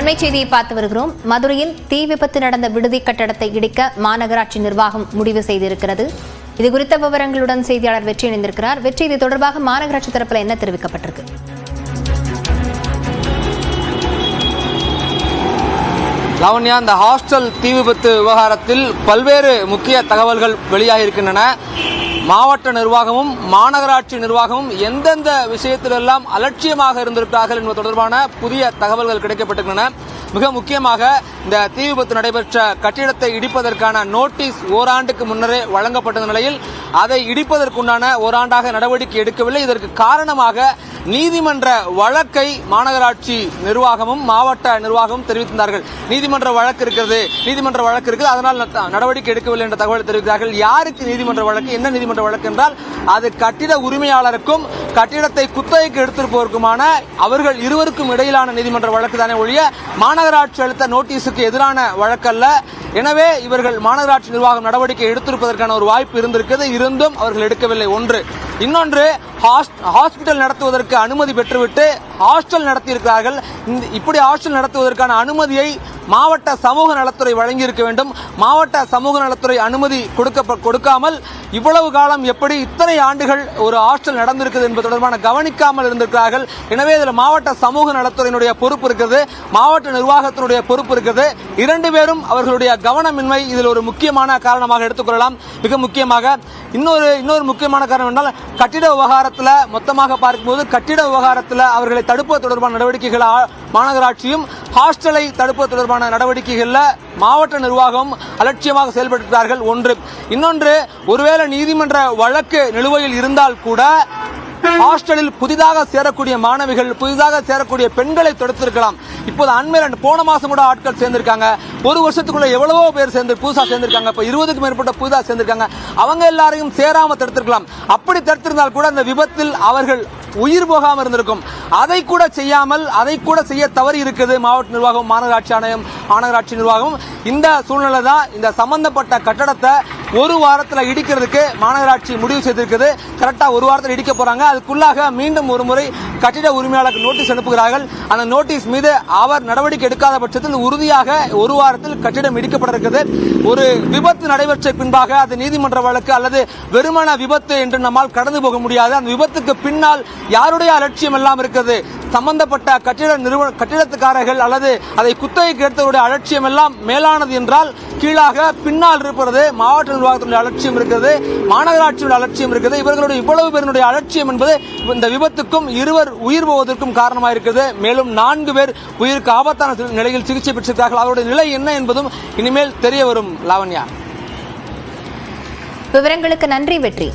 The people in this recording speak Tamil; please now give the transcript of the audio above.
அண்மை செய்தியை பார்த்து வருகிறோம். மதுரையில் தீ விபத்து நடந்த விடுதி கட்டடத்தை இடிக்க மாநகராட்சி நிர்வாகம் முடிவு செய்திருக்கிறது. இதுகுறித்த விவரங்களுடன் செய்தியாளர் வெற்றி இணைந்திருக்கிறார். வெற்றி, இது தொடர்பாக மாநகராட்சி தரப்பில் என்ன தெரிவிக்கப்பட்டிருக்கு? லாவண்யா, இந்த ஹாஸ்டல் தீ விபத்து விவகாரத்தில் பல்வேறு முக்கிய தகவல்கள் வெளியாகி இருக்கின்றன. மாவட்ட நிர்வாகமும் மாநகராட்சி நிர்வாகமும் எந்தெந்த விஷயத்திலெல்லாம் அலட்சியமாக இருந்திருக்கிறார்கள் என்பது தொடர்பான புதிய தகவல்கள் கிடைக்கப்பட்டிருக்கின்றன. மிக முக்கியமாக இந்த தீ விபத்து நடைபெற்ற கட்டிடத்தை இடிப்பதற்கான நோட்டீஸ் ஓராண்டுக்கு முன்னரே வழங்கப்பட்ட நிலையில் அதை இடிப்பதற்குண்டான ஓராண்டாக நடவடிக்கை எடுக்கவில்லை. இதற்கு காரணமாக நீதிமன்ற வழக்கை மாநகராட்சி நிர்வாகமும் மாவட்ட நிர்வாகமும் தெரிவித்தார்கள். நீதிமன்ற வழக்கு இருக்கிறது, அதனால் நடவடிக்கை எடுக்கவில்லை என்ற தகவல் தெரிவித்தார்கள். யாருக்கு நீதிமன்ற வழக்கு? என்ன நீதிமன்ற வழக்கு என்றால் அது கட்டிட உரிமையாளருக்கும் கட்டிடத்தை குத்தகைக்கு எடுத்திருப்பதற்குமான அவர்கள் இருவருக்கும் இடையிலான நீதிமன்ற வழக்கு தானே ஒழிய மாநகராட்சி அளித்த நோட்டீஸுக்கு எதிரான வழக்கல்ல. எனவே இவர்கள் மாநகராட்சி நிர்வாகம் நடவடிக்கை எடுத்திருப்பதற்கான ஒரு வாய்ப்பு இருந்தும் அவர்கள் எடுக்கவில்லை. ஒன்று. இன்னொன்று, ஹாஸ்பிட்டல் நடத்துவதற்கு அனுமதி பெற்றுவிட்டு ஹாஸ்டல் நடத்தியிருக்கிறார்கள். இப்படி ஹாஸ்டல் நடத்துவதற்கான அனுமதியை மாவட்ட சமூக நலத்துறை வழங்கியிருக்க வேண்டும். மாவட்ட சமூக நலத்துறை அனுமதி கொடுக்காமல் இவ்வளவு காலம் எப்படி இத்தனை ஆண்டுகள் ஒரு ஹாஸ்டல் நடந்திருக்கிறது என்பது தொடர்பான கவனிக்காமல் இருந்திருக்கிறார்கள். எனவே இதில் மாவட்ட சமூக நலத்துறையினுடைய பொறுப்பு இருக்கிறது, மாவட்ட நிர்வாகத்தினுடைய பொறுப்பு இருக்கிறது. இரண்டு பேரும் அவர்களுடைய கவனமின்மை இதில் ஒரு முக்கியமான காரணமாக எடுத்துக்கொள்ளலாம். மிக முக்கியமாக இன்னொரு முக்கியமான காரணம் என்றால் கட்டிட விவகாரத்தில் மொத்தமாக பார்க்கும்போது கட்டிட விவகாரத்தில் அவர்களை தடுப்பது தொடர்பான நடவடிக்கைகள் மாநகராட்சியும் ஹாஸ்டலை தடுப்பது தொடர்பான நடவடிக்கைகளில் மாவட்ட நிர்வாகம் அலட்சியமாக செயல்படுகிறார்கள். ஒன்று. இன்னொன்று, ஒருவேளை நீதிமன்ற வழக்கு நிலுவையில் இருந்தால் கூட ஹாஸ்டலில் புதிதாக சேரக்கூடிய மாணவிகள், புதிதாக சேரக்கூடிய பெண்களை தடுத்திருக்கலாம். இப்போது அண்மையில் போன மாசம் கூட ஆட்கள் சேர்ந்திருக்காங்க. ஒரு வருஷத்துக்குள்ள எவ்வளவோ பேர் புதுசா சேர்ந்திருக்காங்க. இப்ப 20க்கும் மேற்பட்ட புதிதாக சேர்ந்திருக்காங்க. அவங்க எல்லாரையும் சேராம தடுத்திருக்கலாம். அப்படி தடுத்திருந்தால் கூட அந்த விபத்தில் அவர்கள் உயிர் போகாமல் இருந்திருக்கும். அதை கூட செய்யாமல், அதை கூட செய்ய தவறி இருக்குது மாவட்ட நிர்வாகம், மாநகராட்சி ஆணையம், மாநகராட்சி நிர்வாகம். இந்த சூழ்நிலை தான் இந்த சம்பந்தப்பட்ட கட்டடத்தை ஒரு வாரத்தில் இடிக்கிறதுக்கு மாநகராட்சி முடிவு செய்திருக்குது. கரெக்டா ஒரு வாரத்தில் இடிக்க போறாங்க. அதுக்குள்ளாக மீண்டும் ஒரு முறை கட்டிட உரிமையாளருக்கு நோட்டீஸ் அனுப்புகிறார்கள். அந்த நோட்டீஸ் மீது அவர் நடவடிக்கை எடுக்காத பட்சத்தில் உறுதியாக ஒரு வாரத்தில் கட்டிடம் இடிக்கப்பட இருக்குது. ஒரு விபத்து நடைபெற்ற பின்பாக அது நீதிமன்ற வழக்கு அல்லது வெறுமன விபத்து என்று நம்மால் கடந்து போக முடியாது. அந்த விபத்துக்கு பின்னால் யாருடைய அலட்சியம் எல்லாம் இருக்கிறது? சம்பந்தப்பட்ட கட்டிடத்துக்காரர்கள் அல்லது அதை குத்தகைக்கு எடுத்தவருடைய அலட்சியம் எல்லாம் மேலானது என்றால் கீழாக பின்னால் இருப்பது மாவட்ட நிர்வாகத்தினுடைய அலட்சியம் இருக்கிறது, மாநகராட்சியுடைய அலட்சியம் இருக்கிறது. இவர்களுடைய இவ்வளவு பேருடைய அலட்சியம் என்பது இந்த விபத்துக்கும் இருவர் உயிர் போவதற்கும் காரணமாக இருக்கிறது. மேலும் 4 பேர் உயிருக்கு ஆபத்தான நிலையில் சிகிச்சை பெற்றிருக்கிறார்கள். அவருடைய நிலை என்ன என்பதும் இனிமேல் தெரிய வரும். லாவண்யா, விவரங்களுக்கு நன்றி வெற்றி.